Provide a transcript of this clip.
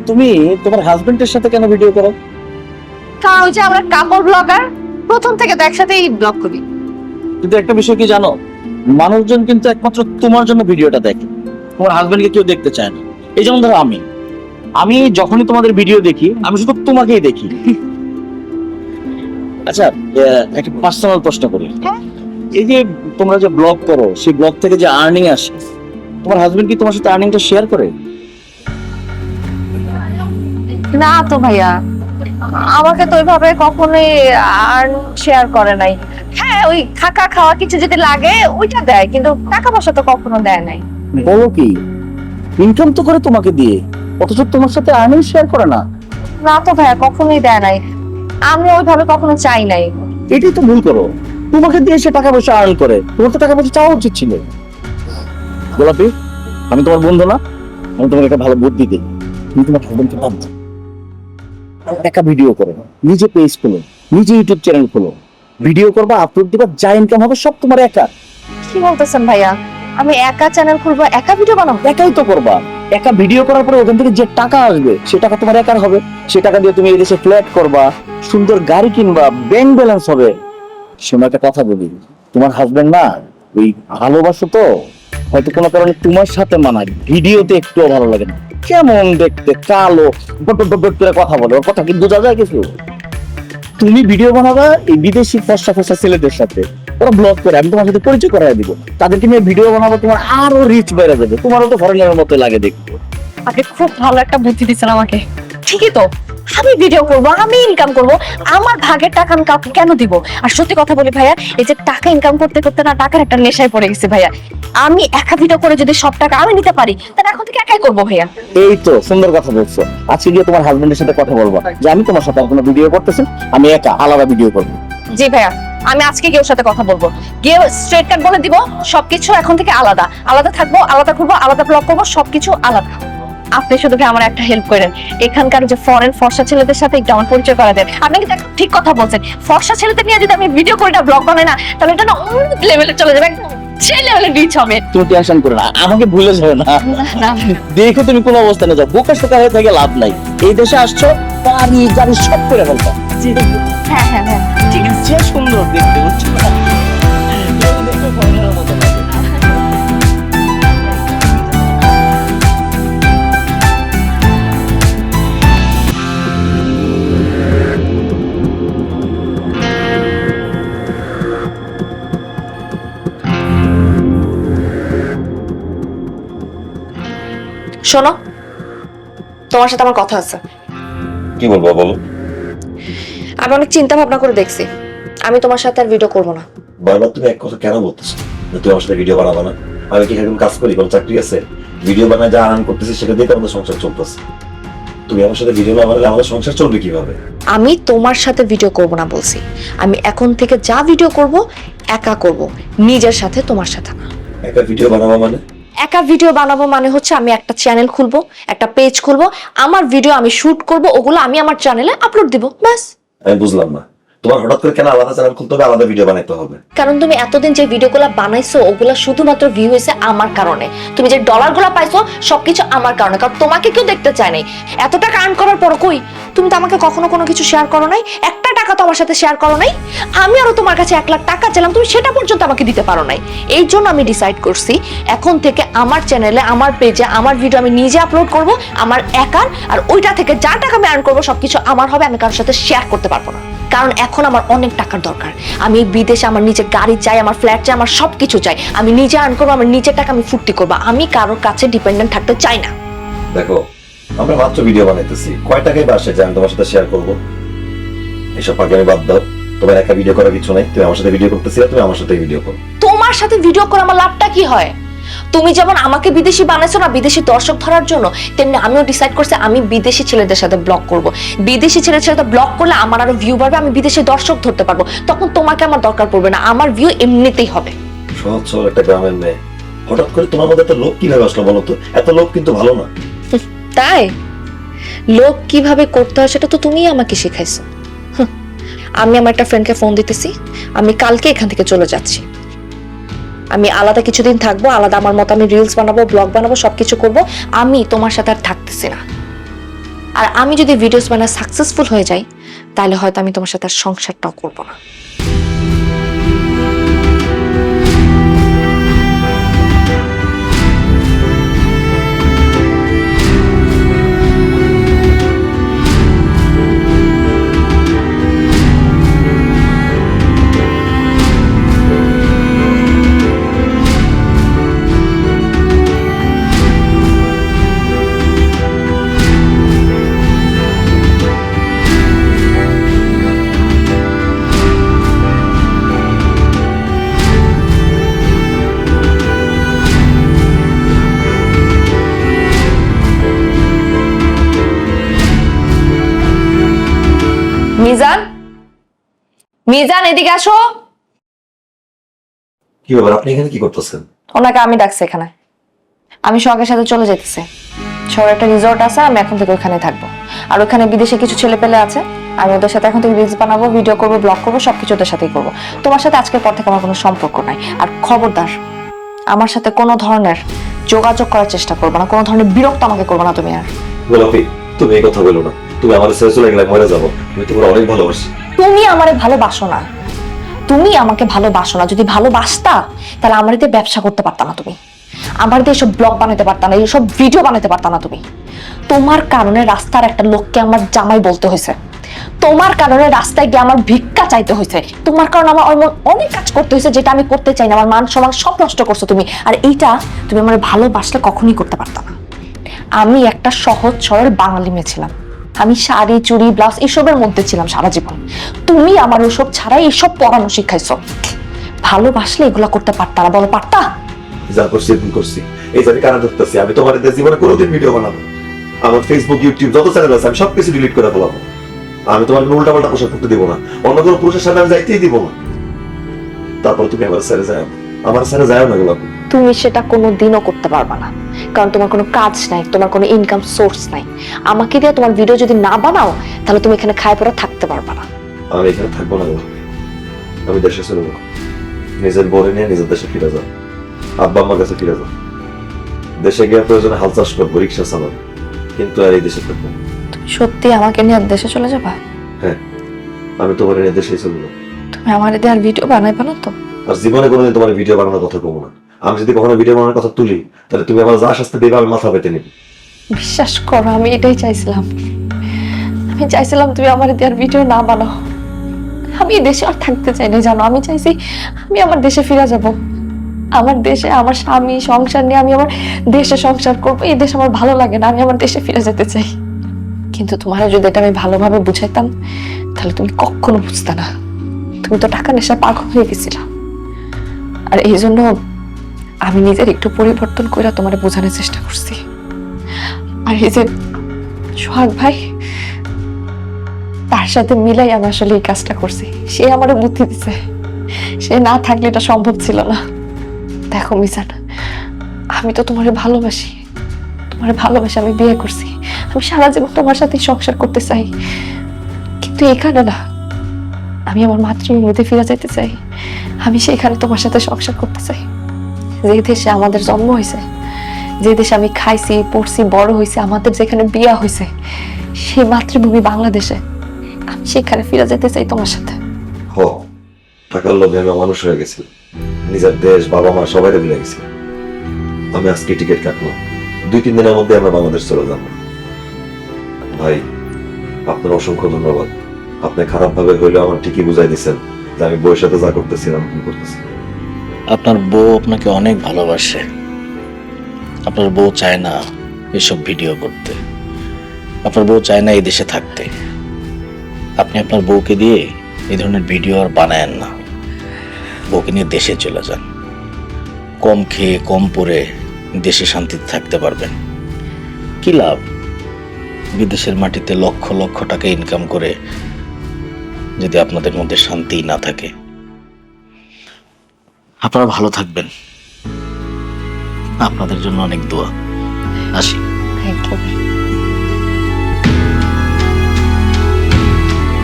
তুমি তোমার হাজবেন্ডের সাথে কেন ভিডিও করো? কারণ ওই যে আমরা কাপড় ব্লগার, প্রথম থেকে তো একসাথেই ব্লগ করি। কিন্তু একটা বিষয় কি জানো, মানুষজন কিন্তু একমাত্র তোমার জন্য ভিডিওটা দেখে, তোমার হাজবেন্ডকে কেউ দেখতে চায় না। এই যেমন ধরো আমি আমি যখনই তোমাদের ভিডিও দেখি আমি শুধু তোমাকেই দেখি। আচ্ছা, একটা পার্সোনাল প্রশ্ন করি। হ্যাঁ। এই যে তোমরা যে ব্লগ করো, সেই ব্লগ থেকে যে আর্নিং আসে, তোমার হাজবেন্ড কি তোমার সাথে আর্নিংটা শেয়ার করে? না তো ভাইয়া, আমাকে তো ওইভাবে কখনোই আর শেয়ার করে নাই। হ্যাঁ, ওই থাকা খাওয়া কিছু যদি লাগে ওইটা দেয়, কিন্তু টাকা পয়সা তো কখনো দেয় নাই। বলো কি, ইনকাম তো করে তোমাকে দিয়ে, অথচ তোমার সাথে আর্নিং শেয়ার করে না? না তো ভাইয়া, কখনোই দেয় নাই। আমি ওইভাবে কখনো চাই নাই। এটাই তো ভুল করো, তোমাকে দিয়ে সে টাকা পয়সা আর্ন করে, তোমার তো টাকা পয়সা চাওয়া উচিত ছিল। গোলাপি, আমি তোমার বন্ধু না? আমি তোমাকে একটা ভালো বুদ্ধি দিই, তুমি তোমার হাজবেন্ডকে বাদ দাও, একা ভিডিও করো, নিজে পেজ খোলো, নিজে ইউটিউব চ্যানেল খোলো, ভিডিও করবা, আপলোড দিবা, যা ইনকাম হবে সব তোমার একা। কি বলতেছেন ভাইয়া? আমি একা চ্যানেল খুলবো, একা ভিডিও বানাবো? একাই তো করবা। একা ভিডিও করার পরে ওখান থেকে যে টাকা আসবে সে টাকা তোমার একার হবে। সে টাকা দিয়ে তুমি এই দেশে ফ্ল্যাট করবা, সুন্দর গাড়ি কিনবা, ব্যাংক ব্যালেন্স হবে। শোনো, একটা কথা বলি, তোমার হাজবেন্ড না ওই ভালোবাসো তো, হয়তো কোনো কারণে তোমার সাথে মানায়, ভিডিওতে একটুও ভালো লাগে না, কেমন দেখতে, কালো, বট বট বট করে কথা বলে, ওর কথা কি বোঝা যায় কিছু? তুমি ভিডিও বানাবা এই বিদেশি ফর্সা ফর্সা ছেলেদের সাথে, ওরা ব্লগ করে, আমি তোমার সাথে পরিচয় করাই দিব, তাদেরকে নিয়ে ভিডিও বানাবো, তোমার আরো রিচ বেড়ে যাবে, তোমারও তো ফরেনারের মতো লাগে দেখতে। আপনি খুব ভালো একটা বুদ্ধি দিচ্ছেন আমাকে। ঠিকই তো, আমি ভিডিও করব, আমি ইনকাম করব, আমার ভাগের টাকা আমি কাউকে কেন দিব? আর সত্যি কথা বলি ভাইয়া, এই যে টাকা ইনকাম করতে করতে না টাকার একটা নেশায় পড়ে গেছে ভাইয়া। আমি একা ভিডিও করে যদি সব টাকা আমি নিতে পারি, তাহলে এখন থেকে একাই করবো ভাইয়া। এই তো সুন্দর কথা বলছো। আজকে গিয়ে তোমার হাজবেন্ডের সাথে কথা বলবো যে আমি তোমার সাথে আর কোনো ভিডিও করতেছি, আমি একা আলাদা ভিডিও করবো। জি ভাইয়া, আমি আজকে গিয়ে ওর সাথে কথা বলবো, গিয়ে স্ট্রেট কাট বলে দিব সবকিছু এখন থেকে আলাদা আলাদা থাকবো, আলাদা করবো, আলাদা ব্লগ করবো, সবকিছু আলাদা। আপনি শুধু আমার একটা হেল্প করেন, এখানকার যে ফরেন ফর্সা ছেলেদের সাথে একটু আমার পরিচয় করা দেন। আপনি কিন্তু একদম ঠিক কথা বলছেন, ফর্সা ছেলেদের নিয়ে যদি আমি ভিডিও করি না, ব্লগ বানাই না, তাহলে এটা না অন্য লেভেলে চলে যাবে, একদম সেই লেভেলে রিচ হবে। তুমি টেনশন করো না, আমাকে ভুলে যাবে না। না দেখো তুমি কোন অবস্থানে যাও, বোকা শোকা হয়ে থেকে লাভ নাই। এই দেশে আসছো, গাড়ি গাড়ি সব করে ফেলবা। হ্যাঁ হ্যাঁ হ্যাঁ, ঠিক আছে। যে সুন্দর দেখতে, বুঝছো না? দেখো ফরেনারের মতো লাগে। শোনো, তোমার সাথে আমার কথা আছে। কি বলবো বলো? আমি অনেক চিন্তা ভাবনা করে দেখছি, আমি তোমার সাথে আর ভিডিও করবো না। বারবার তুমি এক কথা কেন বলতেছো যে তুমি আমার সাথে ভিডিও বানাবো না? আমি কি এরকম কাজ করি? কোনো চাকরি আছে? ভিডিও বানায় যা আর্ন করতেছি সেটা দিয়ে তো আমাদের সংসার চলতেছে। তুমি আমার সাথে ভিডিও না বানালে আমাদের সংসার চলবে কিভাবে? আমি তোমার সাথে ভিডিও করব না বলছি, আমি এখন থেকে যা ভিডিও করব একা করব, নিজের সাথে, তোমার সাথে না। একটা ভিডিও বানাবো মানে? একা ভিডিও বানাবো মানে হচ্ছে আমি একটা চ্যানেল খুলবো, একটা পেজ খুলবো, আমার ভিডিও আমি শুট করব, ওগুলো আমি আমার চ্যানেলে আপলোড দিব, ব্যাস। আমি বুঝলাম না, তোমার হঠাৎ করে কেন আলাদা চ্যানেল খুলতে হবে, আলাদা ভিডিও বানাইতে হবে? কারণ তুমি এতদিন যে ভিডিওগুলো বানাইছো ওগুলা শুধুমাত্র ভিউ হয়েছে আমার কারণে, তুমি যে ডলারগুলো পাইছো সবকিছু আমার কারণে, কারণ তোমাকে কেউ দেখতে চায় নাই। এত টাকা আর্ন করার পর কই তুমি তো আমাকে কখনো কোনো কিছু শেয়ার করো নাই, একটা টাকা তো আমার সাথে শেয়ার করো নাই। আমি আরো তোমার কাছে 1 লাখ টাকা চাইলাম, তুমি সেটা পর্যন্ত আমাকে দিতে পারো নাই। এই জন্য আমি ডিসাইড করছি এখন থেকে আমার চ্যানেলে, আমার পেজে, আমার ভিডিও আমি নিজে আপলোড করব, আমার একার, আর ওইটা থেকে যা টাকা আমি আর্ন করবো সবকিছু আমার হবে, আমি কারোর সাথে শেয়ার করতে পারবো না। কারণ এখন আমার অনেক টাকার দরকার, আমি বিদেশে আমার নিজের গাড়ি চাই, আমার ফ্ল্যাট চাই, আমার সবকিছু চাই, আমি নিজে আর্ন করবো, আমার নিজের টাকা আমি ফুর্তি করবো, আমি কারোর কাছে ডিপেন্ডেন্ট থাকতে চাই না। দেখো, আমরা মাত্র ভিডিও বানাইতেছি, কয় টাকায় বাসে যে আমি তোমার সাথে শেয়ার করবো? এসব পাগলামি বাদ দাও। তোমার একা ভিডিও করার কিছু নাই, তুমি আমার সাথে ভিডিও করতেছি, তুমি আমার সাথে ভিডিও করো। তোমার সাথে ভিডিও করে আমার লাভটা কি হয়? তুমি যেমন আমাকে বিদেশি বানাইছো না বিদেশি দর্শক ধরার জন্য, তেমনি আমিও ডিসাইড করছি আমি বিদেশি ছেলেদের সাথে ব্লগ করব। বিদেশি ছেলেদের সাথে ব্লগ করলে আমার আরো ভিউ বাড়বে, আমি বিদেশি দর্শক ধরতে পারবো, তখন তোমাকে আমার দরকার পড়বে না, আমার ভিউ এমনিতেই হবে। সহজ সরল একটা গ্রামের মেয়ে, হঠাৎ করে তোমার মধ্যে এত লোক কিভাবে আসলো বলো তো? এত লোক কিন্তু ভালো না। তাই লোক কিভাবে করতে হয় সেটা তো তুমিই আমাকে শেখাইছো। আমি আমার একটা ফ্রেন্ডকে ফোন দিতেছি, আমি কালকে এখান থেকে চলে যাচ্ছি, আমি আলাদা কিছুদিন থাকবো, আলাদা আমার মতো আমি রিলস বানাবো, ব্লগ বানাবো, সবকিছু করব, আমি তোমার সাথে আর থাকতেছি না। আর আমি যদি ভিডিওস বানায় সাকসেসফুল হয়ে যাই তাহলে হয়তো আমি তোমার সাথে আর সংসারটাও করবো না। মিজান, মিজান এদিকে আসো। কি ব্যাপার, আপনি এখানে কি করতেছেন? ওনাকে আমি ডাকছি এখানে। আমি সোহাগের সাথে চলে যেতেছি। শহরে একটা রিসোর্ট আছে, আমি এখন থেকে ওখানে থাকবো। আর ওখানে বিদেশে কিছু ছেলে পেলে আছে, আমি ওদের সাথে এখন থেকে রিলস বানাবো, ভিডিও করবো, ব্লগ করবো, সবকিছু ওদের সাথেই করবো। তোমার সাথে আজকের পর থেকে আমার কোনো সম্পর্ক নাই। আর খবরদার, আমার সাথে কোনো ধরনের যোগাযোগ করার চেষ্টা করবো না, কোনো ধরনের বিরক্ত আমাকে করবো না তুমি আর। গোলাপি, তুমি এই কথা বলো না। তুমি আমার ছেড়ে চলে গেলে মরে যাবো। আমি তোমার অনেক ভালোবাসি। তুমি আমারে ভালোবাসো না, তুমি আমাকে ভালোবাসো না। যদি ভালোবাসতা তাহলে আমার দিয়ে ব্যবসা করতে পারতা না তুমি, আমার দিয়ে এসব ব্লগ বানাতে পারতা না, এইসব ভিডিও বানাতে পারতা না তুমি। তোমার কারণে রাস্তার একটা লোককে আমার জামাই বলতে হয়েছে, তোমার কারণে রাস্তায় গিয়ে আমার ভিক্ষা চাইতে হয়েছে, তোমার কারণে আমার অনেক কাজ করতে হয়েছে যেটা আমি করতে চাই না। আমার মান সম্মান সব নষ্ট করছো তুমি। আর এইটা তুমি আমার ভালোবাসলে কখনোই করতে পারতা না। আমি একটা সহজ সরল বাঙালি মেয়ে ছিলাম, আমি শাড়ি চুড়ি ব্লাউজ এসবের মধ্যে ছিলাম সারা জীবন। তুমি আমার ওসব ছাড়াই এসব পড়ানো শিখাইছো। ভালোবাসলে এগুলো করতে পারতা না, বলো পারতা? যা করছি ভুল করছি, এই জানি কারণ ধরতেছি। আমি তোমার জীবনে কোনোদিন ভিডিও বানাবো, আমার ফেসবুক ইউটিউব যত চ্যানেল আছে আমি সবকিছু ডিলিট করে ফেলাবো। আমি তোমার উল্টা পাল্টা পোশাক করতে দিব না, অন্য কোনো পুরুষের সামনে আমি যাইতেই দিব না। তারপর তুমি আমার ছেড়ে যাও, আমার ছেড়ে যাও না গোলাপি। তুমি সেটা কোনোদিনও করতে পারবা না, কারণ তোমার কোনো কাজ নাই, তোমার কোনো ইনকাম সোর্স নাই। আমাকে দিয়ে তোমার ভিডিও যদি না বানাও তাহলে তুমি এখানে খায় পড়ে থাকতে পারবা না। আমি এখানে থাকবো না গোলাপি, আমি দেশে চলে যাবো। নিজের বোনে নিয়ে নিজের দেশে ফিরে যাও, আব্বা আম্মার কাছে ফিরে যাও। দেশে গিয়ে প্রয়োজনে হাল চাষ করবো, রিক্সা চালাবো, কিন্তু আর এই দেশে থাকবো। তুমি সত্যি আমাকে নিয়ে দেশে চলে যাবা? হ্যাঁ, আমি তোমার নিয়ে দেশেই চলে যাবো। তুমি আমার দিয়ে আর ভিডিও বানাইবা না তো? আর জীবনে কোনোদিন তোমার ভিডিও বানানোর কথা কমো না। আমি যদি কখনো ভিডিও বানানোর কথা তুলি তাহলে তুমি আমার যা শাস্তি দেবে আমি মাথা পেতে নিবি। বিশ্বাস করো, আমি এটাই চাইছিলাম। আমি চাইছিলাম তুমি আমার দিয়ে আর ভিডিও না বানাও। আমি এই দেশে আর থাকতে চাই না, জানো। আমি চাইছি আমি আমার দেশে ফিরে যাব, আমার দেশে আমার স্বামী সংসার নিয়ে আমি আমার দেশে সংসার করবো। এই দেশ আমার ভালো লাগে না, আমি আমার দেশে ফিরে যেতে চাই। কিন্তু তোমার যদি এটা আমি ভালোভাবে বুঝাইতাম তাহলে তুমি কখনো বুঝতে না। তুমি তো টাকা নেশা পাগল হয়ে গেছিলা। আর এই জন্য আমি নিজের একটু পরিবর্তন করে তোমার বোঝানোর চেষ্টা করছি। আর এই যে সোহাগ ভাই, তার সাথে মিলাই আমি আসলে এই কাজটা করছি। সে আমার বুদ্ধি দিছে, সে না থাকলে এটা সম্ভব ছিল না। দেখো মিজান, আমি তো তোমারে ভালোবাসি, তোমারে ভালোবাসি আমি বিয়ে করছি, আমি সারা জীবন তোমার সাথে সংসার করতে চাই। কিন্তু এখানে না, আমি আমার মাতৃভূমিতে ফিরে যেতে চাই। আমি সেখানে তোমার সাথে সংসার করতে চাই। যে দেশে আমাদের জন্ম হয়েছে, যে দেশে আমি খাইছি পড়ছি বড় হয়েছে, আমাদের যেখানে বিয়ে হয়েছে, সেই মাতৃভূমি বাংলাদেশে, আমি সেখানে ফিরে যেতে চাই তোমার সাথে। হ, টাকার লোভে আমি মানুষ হয়ে গেছি, নিজের দেশ বাবা মা সবাই ভুলে গেছি। আমি আজকে টিকিট কাটলাম, 2-3 দিনের মধ্যে আমরা বাংলাদেশ চলে যাব। ভাই, আপনার অসংখ্য ধন্যবাদ। আপনি খারাপ ভাবে হইলেও আমার ঠিকই বুঝাই দিচ্ছেন যে আমি বউয়ের সাথে যা করতেছিলাম কি করতেছি। আপনার বউ আপনাকে অনেক ভালোবাসে। আপনার বউ চায় না এসব ভিডিও করতে, আপনার বউ চায় না এই দেশে থাকতে। আপনি আপনার বউকে দিয়ে এই ধরনের ভিডিও আর বানায়েন না। বউকে নিয়ে দেশে চলে যান, কম খেয়ে কম পরে দেশে শান্তিতে থাকতে পারবেন। কি লাভ বিদেশের মাটিতে লক্ষ লক্ষ টাকা ইনকাম করে যদি আপনাদের মধ্যে শান্তি না থাকে? আপনারা ভালো থাকবেন, আপনাদের জন্য অনেক দোয়া। আসি। Thank you.